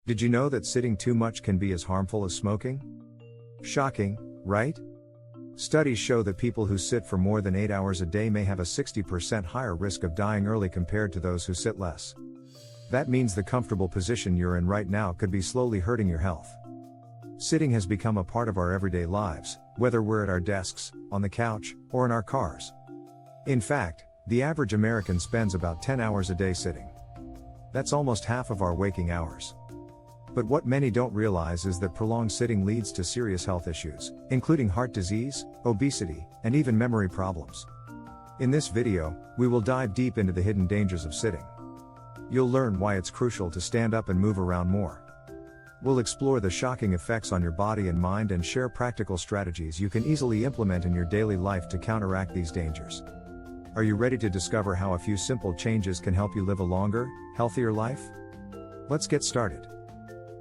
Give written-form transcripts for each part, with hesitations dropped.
Did you know that sitting too much can be as harmful as smoking? Shocking, right? Studies show that people who sit for more than 8 hours a day may have a 60% higher risk of dying early compared to those who sit less. That means the comfortable position you're in right now could be slowly hurting your health. Sitting has become a part of our everyday lives, whether we're at our desks, on the couch, or in our cars. In fact, the average American spends about 10 hours a day sitting. That's almost half of our waking hours. But what many don't realize is that prolonged sitting leads to serious health issues, including heart disease, obesity, and even memory problems. In this video, we will dive deep into the hidden dangers of sitting. You'll learn why it's crucial to stand up and move around more. We'll explore the shocking effects on your body and mind and share practical strategies you can easily implement in your daily life to counteract these dangers. Are you ready to discover how a few simple changes can help you live a longer, healthier life? Let's get started.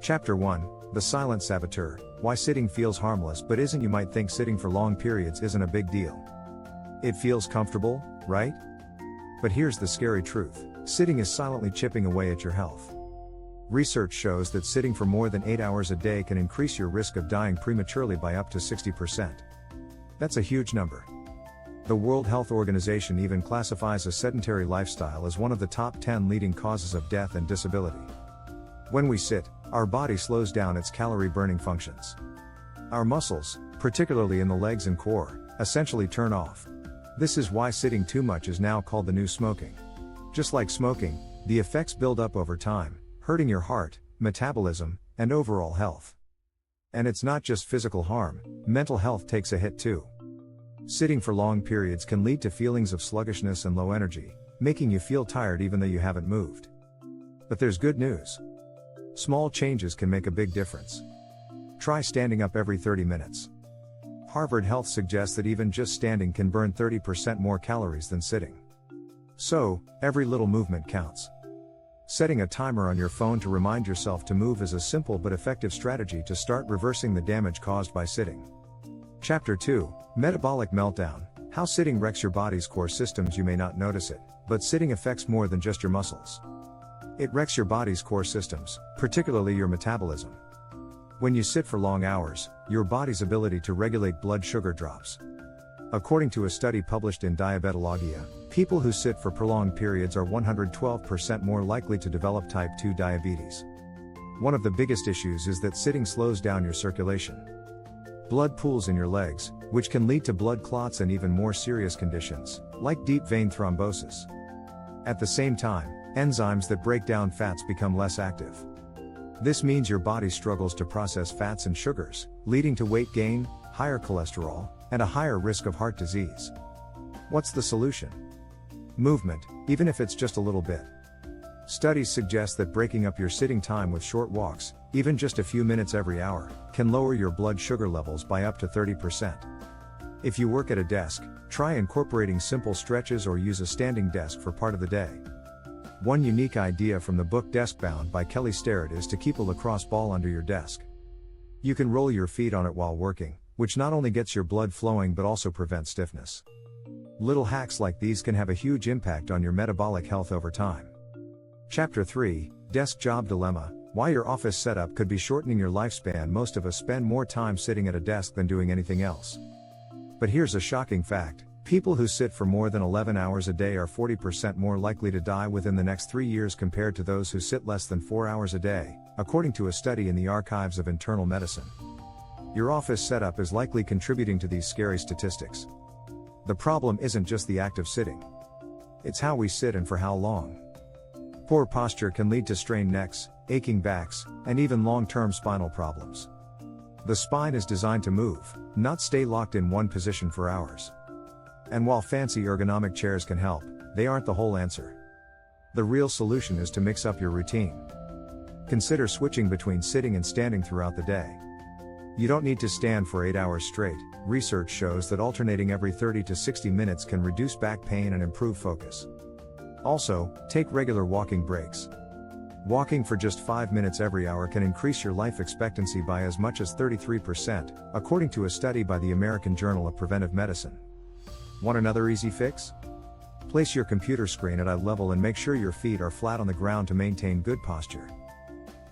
Chapter 1, The Silent Saboteur, Why Sitting Feels Harmless but Isn't. You might think sitting for long periods isn't a big deal. It feels comfortable, right? But here's the scary truth. Sitting is silently chipping away at your health. Research shows that sitting for more than 8 hours a day can increase your risk of dying prematurely by up to 60%. That's a huge number. The World Health Organization even classifies a sedentary lifestyle as one of the top 10 leading causes of death and disability. When we sit, our body slows down its calorie-burning functions. Our muscles, particularly in the legs and core, essentially turn off. This is why sitting too much is now called the new smoking. Just like smoking, the effects build up over time, hurting your heart, metabolism, and overall health. And it's not just physical harm, mental health takes a hit too. Sitting for long periods can lead to feelings of sluggishness and low energy, making you feel tired even though you haven't moved. But there's good news. Small changes can make a big difference. Try standing up every 30 minutes. Harvard Health suggests that even just standing can burn 30% more calories than sitting. So, every little movement counts. Setting a timer on your phone to remind yourself to move is a simple but effective strategy to start reversing the damage caused by sitting. Chapter 2, Metabolic Meltdown, How Sitting Wrecks Your Body's Core Systems. You may not notice it, but sitting affects more than just your muscles. It wrecks your body's core systems, particularly your metabolism. When you sit for long hours, your body's ability to regulate blood sugar drops. According to a study published in Diabetologia, people who sit for prolonged periods are 112% more likely to develop type 2 diabetes. One of the biggest issues is that sitting slows down your circulation. Blood pools in your legs, which can lead to blood clots and even more serious conditions, like deep vein thrombosis. At the same time, enzymes that break down fats become less active. This means your body struggles to process fats and sugars, leading to weight gain, higher cholesterol, and a higher risk of heart disease. What's the solution? Movement, even if it's just a little bit. Studies suggest that breaking up your sitting time with short walks, even just a few minutes every hour, can lower your blood sugar levels by up to 30%. If you work at a desk, try incorporating simple stretches or use a standing desk for part of the day. One unique idea from the book Desk-Bound by Kelly Starrett is to keep a lacrosse ball under your desk. You can roll your feet on it while working, which not only gets your blood flowing but also prevents stiffness. Little hacks like these can have a huge impact on your metabolic health over time. Chapter 3, Desk Job Dilemma, Why Your Office Setup Could Be Shortening Your Lifespan. Most of us spend more time sitting at a desk than doing anything else. But here's a shocking fact. People who sit for more than 11 hours a day are 40% more likely to die within the next 3 years compared to those who sit less than 4 hours a day, according to a study in the Archives of Internal Medicine. Your office setup is likely contributing to these scary statistics. The problem isn't just the act of sitting. It's how we sit and for how long. Poor posture can lead to strained necks, aching backs, and even long-term spinal problems. The spine is designed to move, not stay locked in one position for hours. And while fancy ergonomic chairs can help, they aren't the whole answer. The real solution is to mix up your routine. Consider switching between sitting and standing throughout the day. You don't need to stand for 8 hours straight. Research shows that alternating every 30 to 60 minutes can reduce back pain and improve focus. Also, take regular walking breaks. Walking for just 5 minutes every hour can increase your life expectancy by as much as 33%, according to a study by the American Journal of Preventive Medicine. Want another easy fix? Place your computer screen at eye level and make sure your feet are flat on the ground to maintain good posture.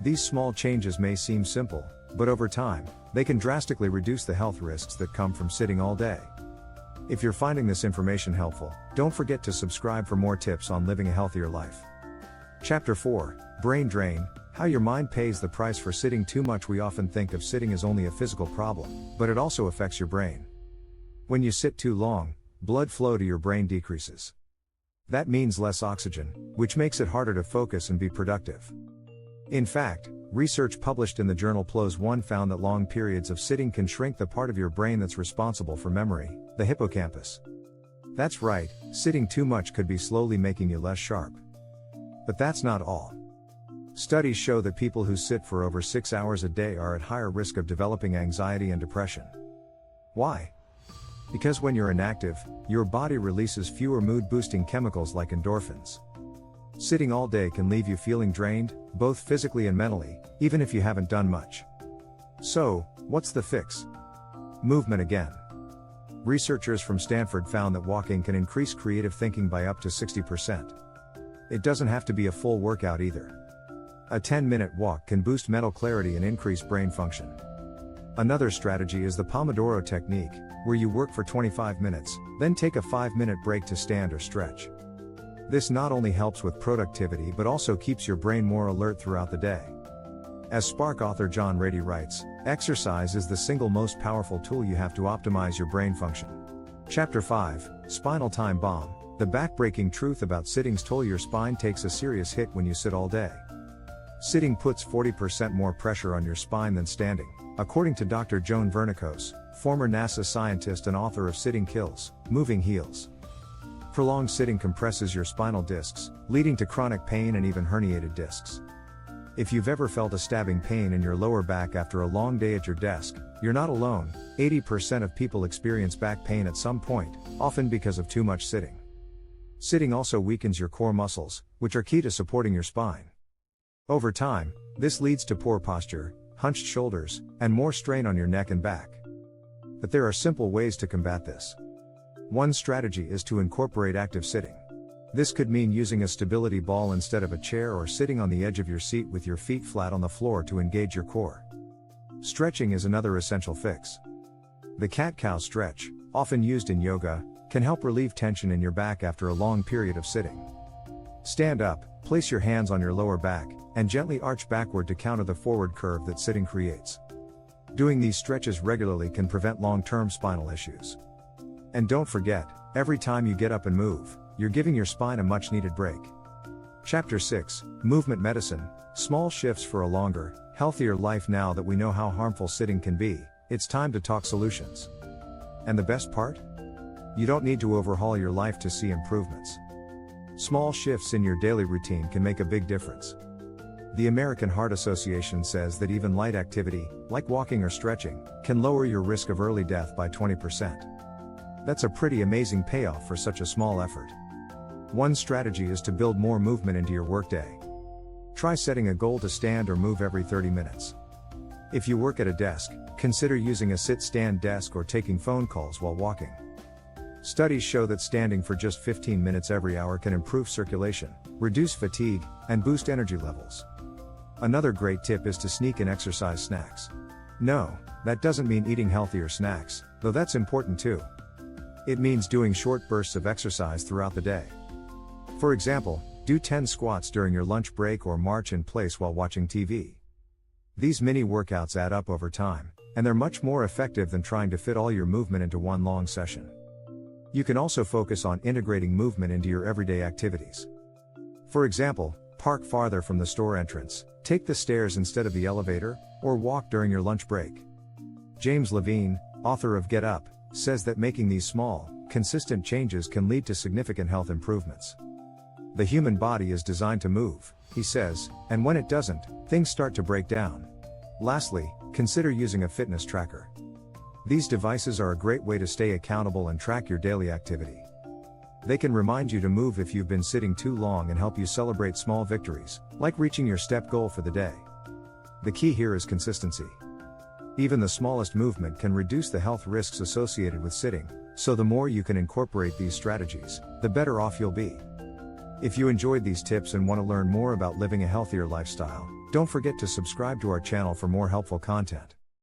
These small changes may seem simple, but over time, they can drastically reduce the health risks that come from sitting all day. If you're finding this information helpful, don't forget to subscribe for more tips on living a healthier life. Chapter 4, Brain Drain, How Your Mind Pays the Price for Sitting Too Much. We often think of sitting as only a physical problem, but it also affects your brain. When you sit too long, blood flow to your brain decreases. That means less oxygen, which makes it harder to focus and be productive. In fact, research published in the journal PLOS One found that long periods of sitting can shrink the part of your brain that's responsible for memory, the hippocampus. That's right, sitting too much could be slowly making you less sharp. But that's not all. Studies show that people who sit for over 6 hours a day are at higher risk of developing anxiety and depression. Why? Because when you're inactive, your body releases fewer mood-boosting chemicals like endorphins. Sitting all day can leave you feeling drained, both physically and mentally, even if you haven't done much. So, what's the fix? Movement again. Researchers from Stanford found that walking can increase creative thinking by up to 60%. It doesn't have to be a full workout either. A 10-minute walk can boost mental clarity and increase brain function. Another strategy is the Pomodoro technique, where you work for 25 minutes, then take a 5-minute break to stand or stretch. This not only helps with productivity but also keeps your brain more alert throughout the day. As Spark author John Rady writes, exercise is the single most powerful tool you have to optimize your brain function. Chapter 5, Spinal Time Bomb, the back-breaking truth about sitting's toll. Your spine takes a serious hit when you sit all day. Sitting puts 40% more pressure on your spine than standing, according to Dr. Joan Vernikos, former NASA scientist and author of Sitting Kills, Moving Heals. Prolonged sitting compresses your spinal discs, leading to chronic pain and even herniated discs. If you've ever felt a stabbing pain in your lower back after a long day at your desk, you're not alone. 80% of people experience back pain at some point, often because of too much sitting. Sitting also weakens your core muscles, which are key to supporting your spine. Over time, this leads to poor posture, hunched shoulders, and more strain on your neck and back. But there are simple ways to combat this. One strategy is to incorporate active sitting. This could mean using a stability ball instead of a chair or sitting on the edge of your seat with your feet flat on the floor to engage your core. Stretching is another essential fix. The cat-cow stretch, often used in yoga, can help relieve tension in your back after a long period of sitting. Stand up, place your hands on your lower back, and gently arch backward to counter the forward curve that sitting creates. Doing these stretches regularly can prevent long-term spinal issues. And don't forget, every time you get up and move, you're giving your spine a much-needed break. Chapter 6, Movement Medicine, Small Shifts for a Longer, Healthier Life. Now that we know how harmful sitting can be, it's time to talk solutions. And the best part? You don't need to overhaul your life to see improvements. Small shifts in your daily routine can make a big difference. The American Heart Association says that even light activity, like walking or stretching, can lower your risk of early death by 20%. That's a pretty amazing payoff for such a small effort. One strategy is to build more movement into your workday. Try setting a goal to stand or move every 30 minutes. If you work at a desk, consider using a sit-stand desk or taking phone calls while walking. Studies show that standing for just 15 minutes every hour can improve circulation, reduce fatigue, and boost energy levels. Another great tip is to sneak in exercise snacks. No, that doesn't mean eating healthier snacks, though that's important too. It means doing short bursts of exercise throughout the day. For example, do 10 squats during your lunch break or march in place while watching TV. These mini workouts add up over time, and they're much more effective than trying to fit all your movement into one long session. You can also focus on integrating movement into your everyday activities. For example, park farther from the store entrance, take the stairs instead of the elevator, or walk during your lunch break. James Levine, author of Get Up, says that making these small, consistent changes can lead to significant health improvements. The human body is designed to move, he says, and when it doesn't, things start to break down. Lastly, consider using a fitness tracker. These devices are a great way to stay accountable and track your daily activity. They can remind you to move if you've been sitting too long and help you celebrate small victories, like reaching your step goal for the day. The key here is consistency. Even the smallest movement can reduce the health risks associated with sitting, so the more you can incorporate these strategies, the better off you'll be. If you enjoyed these tips and want to learn more about living a healthier lifestyle, Don't forget to subscribe to our channel for more helpful content.